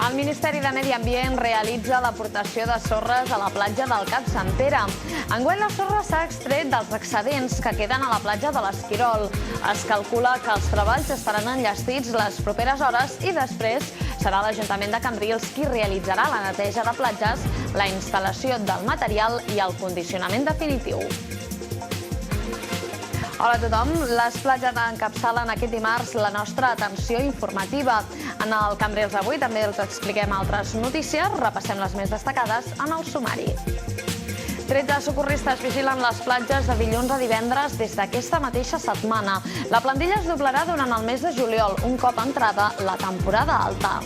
El Ministeri de Medi Ambient realitza l'aportació de sorres a la platja del Cap Sant Pere. Enguany la sorra s'ha extret dels excedents que queden a la platja de l'Esquirol. Es calcula que els treballs estaran enllestits les properes hores i després serà l'Ajuntament de Cambrils qui realitzarà la neteja de platges, la instal·lació del material i el condicionament definitiu. Hola a tothom. Les platges encapçalen aquest dimarts la nostra atenció informativa. En el Cambrils avui també els expliquem altres notícies, repassem les més destacades en el sumari. 13 socorristes vigilen les platges de dilluns a divendres des d'aquesta mateixa setmana. La plantilla es doblarà durant el mes de juliol, un cop entrada la temporada alta.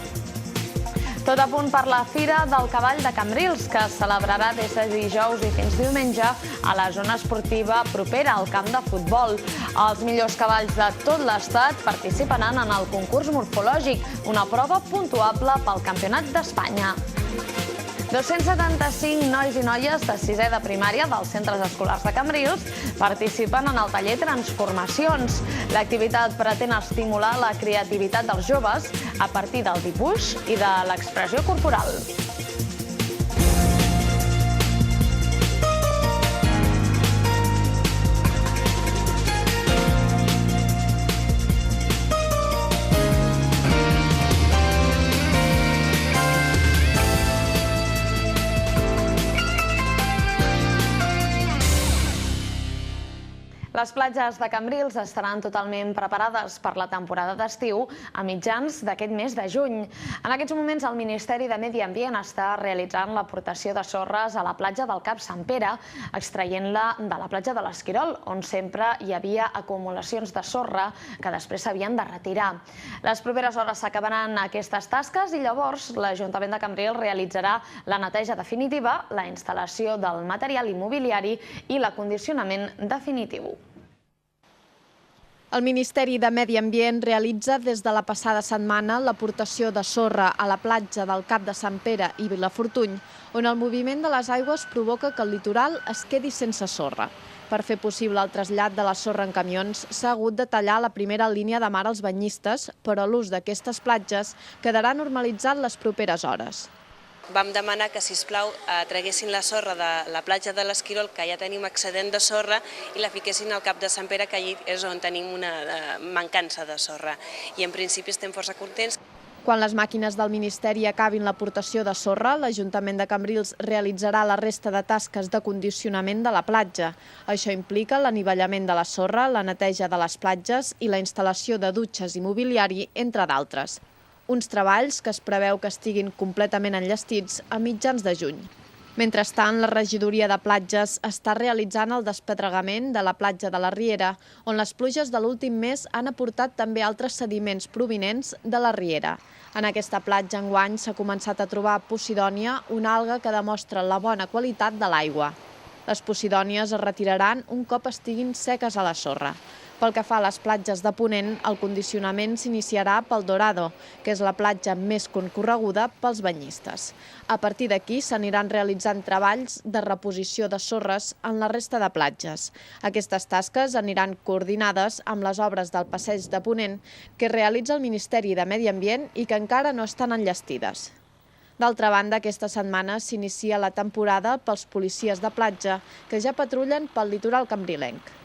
Tot a punt per la Fira del Cavall de Cambrils, que es celebrarà des de dijous i fins diumenge a la zona esportiva propera al camp de futbol. Els millors cavalls de tot l'estat participaran en el concurs morfològic, una prova puntuable pel Campionat d'Espanya. 275 nois i noies de sisè de primària dels centres escolars de Cambrils participen en el taller Transformacions. L'activitat pretén estimular la creativitat dels joves a partir del dibuix i de l'expressió corporal. Les platges de Cambrils estaran totalment preparades per la temporada d'estiu a mitjans d'aquest mes de juny. En aquests moments el Ministeri de Medi Ambient està realitzant l'aportació de sorres a la platja del Cap Sant Pere, extraient-la de la platja de l'Esquirol, on sempre hi havia acumulacions de sorra que després s'havien de retirar. Les properes hores s'acabaran aquestes tasques i llavors l'Ajuntament de Cambrils realitzarà la neteja definitiva, la instal·lació del material immobiliari i l'acondicionament definitiu. El Ministeri de Medi Ambient realitza des de la passada setmana l'aportació de sorra a la platja del Cap de Sant Pere i Vilafortuny, on el moviment de les aigües provoca que el litoral es quedi sense sorra. Per fer possible el trasllat de la sorra en camions, s'ha hagut de tallar la primera línia de mar als banyistes, però l'ús d'aquestes platges quedarà normalitzat les properes hores. Vam demanar que, sisplau, traguessin la sorra de la platja de l'Esquirol, que ja tenim excedent de sorra, i la fiquessin al Cap de Sant Pere, que allí és on tenim una mancança de sorra. I en principi estem força contents. Quan les màquines del Ministeri acabin l'aportació de sorra, l'Ajuntament de Cambrils realitzarà la resta de tasques de condicionament de la platja. Això implica l'anivellament de la sorra, la neteja de les platges i la instal·lació de dutxes i mobiliari, entre d'altres. Uns treballs que es preveu que estiguin completament enllestits a mitjans de juny. Mentrestant, la regidoria de platges està realitzant el despedregament de la platja de la Riera, on les pluges de l'últim mes han aportat també altres sediments provinents de la Riera. En aquesta platja enguany s'ha començat a trobar posidònia, una alga que demostra la bona qualitat de l'aigua. Les posidònies es retiraran un cop estiguin seques a la sorra. Pel que fa a les platges de Ponent, el condicionament s'iniciarà pel Dorado, que és la platja més concorreguda pels banyistes. A partir d'aquí s'aniran realitzant treballs de reposició de sorres en la resta de platges. Aquestes tasques aniran coordinades amb les obres del passeig de Ponent que realitza el Ministeri de Medi Ambient i que encara no estan enllestides. D'altra banda, aquesta setmana s'inicia la temporada pels policies de platja que ja patrullen pel litoral cambrilenc.